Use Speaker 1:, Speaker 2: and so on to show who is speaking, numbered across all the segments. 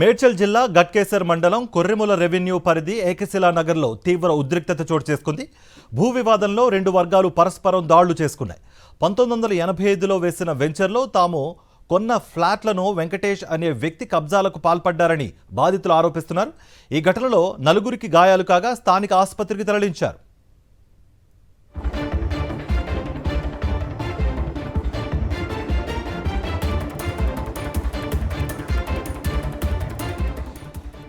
Speaker 1: మేడ్చల్ జిల్లా గట్కేసర్ మండలం కొర్రెముల రెవెన్యూ పరిధి ఏకశిలా నగర్లో తీవ్ర ఉద్రిక్తత చోటు చేసుకుంది. భూ వివాదంలో రెండు వర్గాలు పరస్పరం దాడులు చేసుకున్నాయి. 1985లో వేసిన వెంచర్లో తాము కొన్న ఫ్లాట్లను వెంకటేష్ అనే వ్యక్తి కబ్జాలకు పాల్పడ్డారని బాధితులు ఆరోపిస్తున్నారు. ఈ ఘటనలో నలుగురికి గాయాలు కాగా స్థానిక ఆసుపత్రికి తరలించారు.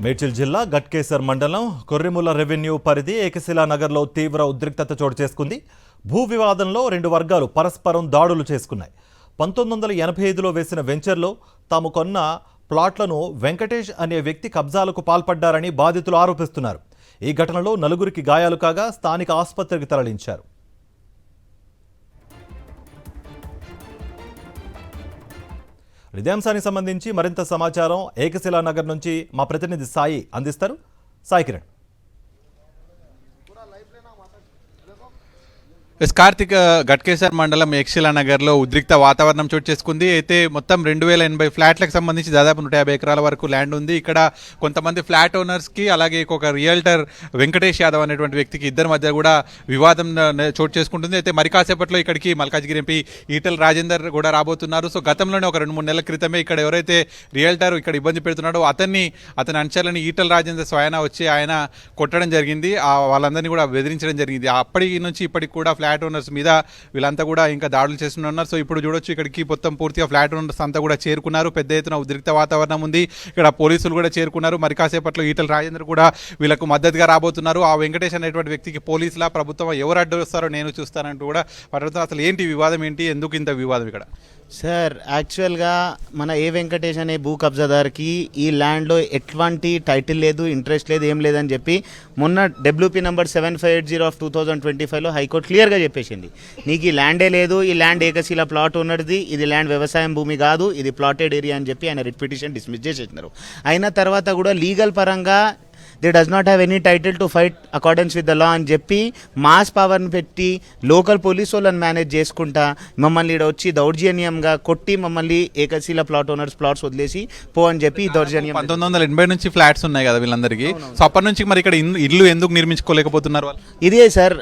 Speaker 1: మేడ్చల్ జిల్లా గట్కేసర్ మండలం కొర్రెముల రెవెన్యూ పరిధి ఏకశిలా నగర్లో తీవ్ర ఉద్రిక్తత చోటు చేసుకుంది. భూ వివాదంలో రెండు వర్గాలు పరస్పరం దాడులు చేసుకున్నాయి. 1985లో వేసిన వెంచర్లో తాము కొన్న ప్లాట్లను వెంకటేష్ అనే వ్యక్తి కబ్జాలకు పాల్పడ్డారని బాధితులు ఆరోపిస్తున్నారు. ఈ ఘటనలో నలుగురికి గాయాలు కాగా స్థానిక ఆసుపత్రికి తరలించారు. ఇదే అంశానికి సంబంధించి మరింత సమాచారం ఏకశిలా నగర్ నుంచి మా ప్రతినిధి సాయి అందిస్తారు. సాయి కిరణ్.
Speaker 2: కార్తిక్, గట్కేసర్ మండలం ఏకశిలా నగర్లో ఉద్రిక్త వాతావరణం చోటు చేసుకుంది. అయితే మొత్తం 2080 ఫ్లాట్లకు సంబంధించి దాదాపు 150 ఎకరాల వరకు ల్యాండ్ ఉంది. ఇక్కడ కొంతమంది ఫ్లాట్ ఓనర్స్కి అలాగే ఒక రియల్టర్ వెంకటేష్ యాదవ్ అనేటువంటి వ్యక్తికి ఇద్దరి మధ్య కూడా వివాదం చోటు చేసుకుంటుంది. అయితే మరి కాసేపట్లో ఇక్కడికి మల్కాజ్గిరి ఎంపీ ఈటెల రాజేందర్ కూడా రాబోతున్నారు. సో గతంలోనే ఒక 2-3 నెలల క్రితమే ఇక్కడ ఎవరైతే రియల్టర్ ఇక్కడ ఇబ్బంది పెడుతున్నాడో అతని అనుచరులని ఈటెల రాజేందర్ స్వయాన వచ్చి ఆయన కొట్టడం జరిగింది. వాళ్ళందరినీ కూడా బెదిరించడం జరిగింది. అప్పటి నుంచి ఇప్పటికి కూడా ఫ్లాట్ ఓనర్స్ మీద వీళ్ళంతా కూడా ఇంకా దాడులు చేస్తున్నారు. సో ఇప్పుడు చూడొచ్చు ఇక్కడికి మొత్తం పూర్తిగా ఫ్లాట్ ఓనర్స్ అంతా కూడా చేరుకున్నారు. పెద్ద ఎత్తున ఉద్రిక్త వాతావరణం ఉంది. ఇక్కడ పోలీసులు కూడా చేరుకున్నారు. మరి కాసేపట్లో ఈటెల రాజేందర్ కూడా వీళ్ళకు మద్దతుగా రాబోతున్నారు. ఆ వెంకటేష్ అనేటువంటి వ్యక్తికి పోలీసుల ప్రభుత్వం ఎవరు అడ్డు వస్తారో నేను చూస్తానంటూ కూడా పడుతున్నారు. అసలు ఏంటి వివాదం, ఏంటి, ఎందుకు ఇంత వివాదం ఇక్కడ?
Speaker 3: సార్, యాక్చువల్గా మన ఏ వెంకటేష్ అనే భూ కబ్జాదార్కి ఈ ల్యాండ్లో ఎటువంటి టైటిల్ లేదు, ఇంట్రెస్ట్ లేదు, ఏం లేదని చెప్పి మొన్న డబ్ల్యూపీ నెంబర్ 7580 ఆఫ్ 2025లో హైకోర్టు క్లియర్గా చెప్పేసింది. నీకు ఈ ల్యాండే లేదు, ఈ ల్యాండ్ ఏకశిలా ప్లాట్ ఉన్నది, ఇది ల్యాండ్ వ్యవసాయం భూమి కాదు, ఇది ప్లాటెడ్ ఏరియా అని చెప్పి ఆయన రిట్ పిటిషన్ డిస్మిస్ చేసేసినారు. అయిన తర్వాత కూడా లీగల్ పరంగా they does not have any title to fight accordance with the law అని చెప్పి మాస్ పవర్ని పెట్టి లోకల్ పోలీస్ వాళ్ళని మేనేజ్ చేసుకుంటా మమ్మల్ని ఇక్కడ వచ్చి దౌర్జన్యంగా కొట్టి మమ్మల్ని ఏకశిలా ప్లాట్ ఓనర్స్ ప్లాట్స్ వదిలేసి పో అని చెప్పి దౌర్జన్యం.
Speaker 2: 1980 నుంచి ఫ్లాట్స్ ఉన్నాయి కదా వీళ్ళందరికీ. సో అప్పటి నుంచి మరి ఇక్కడ ఇల్లు ఎందుకు నిర్మించుకోలేకపోతున్నారు వాళ్ళు?
Speaker 3: ఇదే సార్,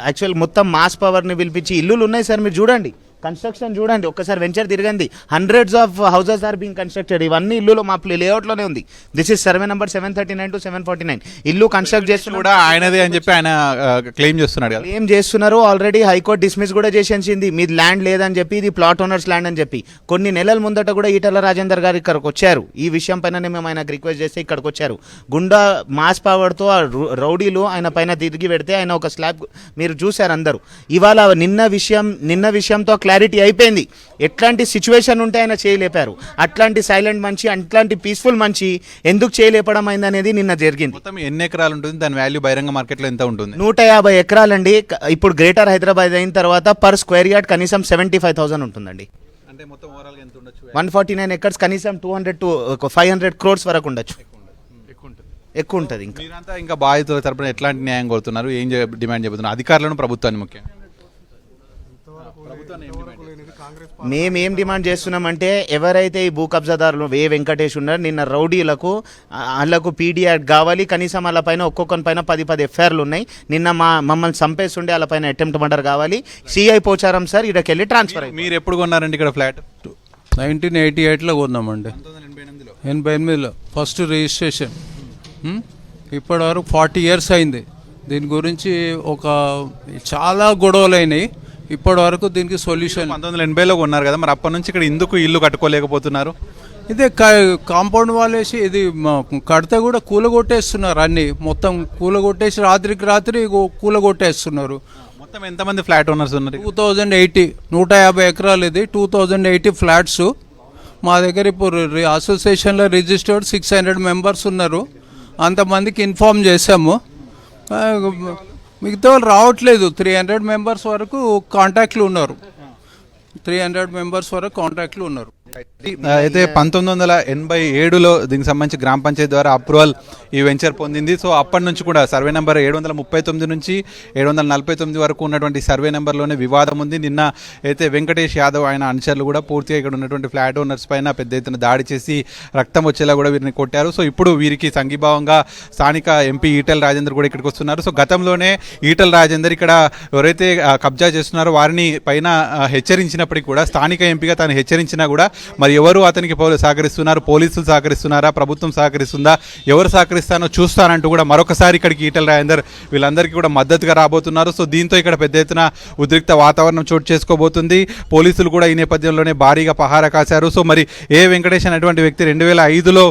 Speaker 3: యాక్చువల్ మొత్తం మాస్ పవర్ని పిలిపించి ఇల్లులు ఉన్నాయి సార్. మీరు చూడండి, కన్స్ట్రక్షన్ చూడండి, ఒక్కసారి వెంచర్ తిరగండి. Hundreds of houses are being constructed. ఇవన్నీ ఇల్లులో మా లేఅవుట్లోనే ఉంది. This is survey number 739 to 749. ఇల్లు కన్స్ట్రక్ట్ చేస్తున్నారు
Speaker 2: కూడా ఆయనదే అని చెప్పి ఆయన క్లెయిమ్ చేస్తున్నాడు.
Speaker 3: క్లెయిమ్ చేస్తున్నారు. ఆల్రెడీ హైకోర్టు డిస్మిస్ కూడా చేసేసింది. మీది ల్యాండ్ లేదని చెప్పి, ఇది ప్లాట్ ఓనర్స్ ల్యాండ్ అని చెప్పి. కొన్ని నెలల ముందట కూడా ఈటెల రాజేందర్ గారు ఇక్కడికి వచ్చారు. ఈ విషయం పైన మేము ఆయనకు రిక్వెస్ట్ చేస్తే ఇక్కడికి వచ్చారు. గుండా మాస్ పవర్తో ఆ రౌడీలు ఆయన పైన తిరిగి పెడితే ఆయన ఒక స్లాబ్ మీరు చూశారు అందరూ. ఇవాళ నిన్న విషయంతో క్లారిటీ అయిపోయింది. ఎట్లాంటి సిచ్యువేషన్ ఉంటే ఆయన చేయలేపారు. అట్లాంటి సైలెంట్ మంచి, అట్లాంటి పీస్ఫుల్ మంచి ఎందుకు చేయలేపడం అయింది అనేది నిన్న జరిగింది.
Speaker 2: మొత్తం ఎన్ని ఎకరాలు ఉంటుంది, దాని వాల్యూ బహిరంగ మార్కెట్లో ఎంత ఉంటుంది?
Speaker 3: 150 ఎకరాలండి. ఇప్పుడు గ్రేటర్ హైదరాబాద్ అయిన తర్వాత పర్ స్క్వేర్ యార్డ్ కనీసం 75,000 ఉంటుందండి.
Speaker 2: అంటే మొత్తం ఓవరాల్ ఎంత ఉండొచ్చు?
Speaker 3: 149 ఎకర్స్ కనీసం 200 to 500 crores వరకు ఉండొచ్చు. ఎక్కువ ఉంటుంది.
Speaker 2: ఇంకా బాధితుల తరపున ఎట్లాంటి న్యాయం కోరుతున్నారు, ఏం డిమాండ్ చెబుతున్నారు అధికారులను, ప్రభుత్వాన్ని? ముఖ్యంగా
Speaker 3: మేమేం డిమాండ్ చేస్తున్నామంటే, ఎవరైతే ఈ భూ కబ్జాదారులు వెంకటేష్ ఉన్నారు, నిన్న రౌడీలకు వాళ్ళకు పీడీ యాక్ట్ కావాలి. కనీసం వాళ్ళ పైన ఒక్కొక్కరి పైన 10 ఎఫ్ఐఆర్లు ఉన్నాయి. నిన్న మమ్మల్ని చంపేస్తుండే వాళ్ళ పైన అటెంప్ట్ మర్డర్ కావాలి. సిఐ పోచారం సార్ ఇక్కడికి వెళ్ళి ట్రాన్స్ఫర్.
Speaker 2: మీరు ఎప్పుడు కొన్నారండి ఇక్కడ ఫ్లాట్?
Speaker 4: 1988లో కొన్నామండి. 88లో ఫస్ట్ రిజిస్ట్రేషన్. ఇప్పటి వరకు 40 years అయింది. దీని గురించి చాలా గొడవలు అయినాయి. ఇప్పటి వరకు దీనికి సొల్యూషన్.
Speaker 2: 1980లో ఉన్నారు కదా, మరి అప్పటి నుంచి ఇక్కడ ఎందుకు ఇల్లు కట్టుకోలేకపోతున్నారు?
Speaker 4: ఇదే కాంపౌండ్ వాల్ వేసి ఇది కడితే కూడా కూలగొట్టేస్తున్నారు. అన్ని మొత్తం కూలగొట్టేసి రాత్రికి రాత్రి కూలగొట్టేస్తున్నారు.
Speaker 2: మొత్తం ఎంతమంది ఫ్లాట్ ఓనర్స్ ఉన్నారు?
Speaker 4: 2080 150 ఎకరాలు. ఇది 2080 ఫ్లాట్స్. మా దగ్గర ఇప్పుడు అసోసియేషన్లో రిజిస్టర్డ్ 600 మెంబర్స్ ఉన్నారు. అంతమందికి ఇన్ఫార్మ్ చేశాము. మిగతా వాళ్ళు రావట్లేదు. 300 మెంబర్స్ వరకు కాంటాక్ట్లు ఉన్నారు. 300 మెంబర్స్ వరకు కాంటాక్ట్లు ఉన్నారు.
Speaker 2: అయితే 1987లో దీనికి సంబంధించి గ్రామ పంచాయతీ ద్వారా అప్రూవల్ ఈ వెంచర్ పొందింది. సో అప్పటి నుంచి కూడా సర్వే నెంబర్ 739 నుంచి 749 వరకు ఉన్నటువంటి సర్వే నెంబర్లోనే వివాదం ఉంది. నిన్న అయితే వెంకటేష్ యాదవ్ ఆయన అనుచరులు కూడా పూర్తిగా ఇక్కడ ఉన్నటువంటి ఫ్లాట్ ఓనర్స్ పైన పెద్ద ఎత్తున దాడి చేసి రక్తం వచ్చేలా కూడా వీరిని కొట్టారు. సో ఇప్పుడు వీరికి సంఘీభావంగా స్థానిక ఎంపీ ఈటెల రాజేందర్ కూడా ఇక్కడికి వస్తున్నారు. సో గతంలోనే ఈటెల రాజేందర్ ఇక్కడ ఎవరైతే కబ్జా చేస్తున్నారో వారిని పైన హెచ్చరించినప్పటికీ కూడా స్థానిక ఎంపీగా తాను హెచ్చరించినా కూడా మరి ఎవరు అతనికి సహకరిస్తున్నారు, పోలీసులు సహకరిస్తున్నారా, ప్రభుత్వం సహకరిస్తుందా, ఎవరు సహకరిస్తానో చూస్తానంటూ కూడా మరొకసారి ఇక్కడికి ఈటెల రాజేందర్ వీళ్ళందరికీ కూడా మద్దతుగా రాబోతున్నారు. సో దీంతో ఇక్కడ పెద్ద ఎత్తున ఉద్రిక్త వాతావరణం చోటు చేసుకోబోతుంది. పోలీసులు కూడా ఈ నేపథ్యంలోనే భారీగా పహారా కాశారు. సో మరి వెంకటేష్ అనేటువంటి వ్యక్తి 2005లో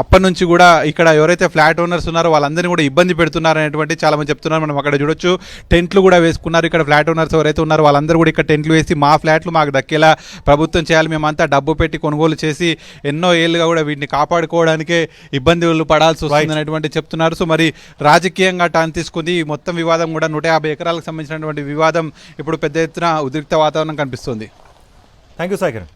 Speaker 2: అప్పటి నుంచి కూడా ఇక్కడ ఎవరైతే ఫ్లాట్ ఓనర్స్ ఉన్నారో వాళ్ళందరినీ కూడా ఇబ్బంది పెడుతున్నారు అనేటువంటి చాలా మంది చెప్తున్నారు. మనం అక్కడ చూడొచ్చు, టెంట్లు కూడా వేసుకున్నారు. ఇక్కడ ఫ్లాట్ ఓనర్స్ ఎవరైతే ఉన్నారో వాళ్ళందరూ కూడా ఇక్కడ టెంట్లు వేసి మా ఫ్లాట్లు మాకు దక్కేలా ప్రభుత్వం చేయాలి, మేమంతా డబ్బు పెట్టి కొనుగోలు చేసి ఎన్నో ఏళ్ళుగా కూడా వీటిని కాపాడుకోవడానికే ఇబ్బందులు పడాల్సి వస్తుంది అనేటువంటి చెప్తున్నారు. సో మరి రాజకీయంగా టర్న్ తీసుకుంది మొత్తం వివాదం కూడా. 150 ఎకరాలకు సంబంధించినటువంటి వివాదం ఇప్పుడు పెద్ద ఎత్తున ఉద్రిక్త వాతావరణం కనిపిస్తుంది.
Speaker 1: Thank you Sai Kiran.